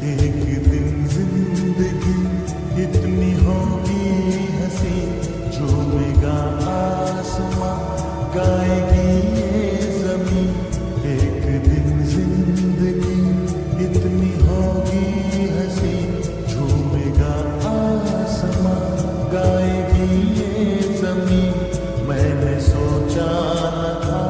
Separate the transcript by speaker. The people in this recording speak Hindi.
Speaker 1: एक दिन जिंदगी इतनी होगी हंसी, झूमेगा आसमां, गाएगी ये जमीन। एक दिन जिंदगी इतनी होगी हंसी, झूमेगा आसमां, गाएगी ये जमीन। मैंने सोचा न था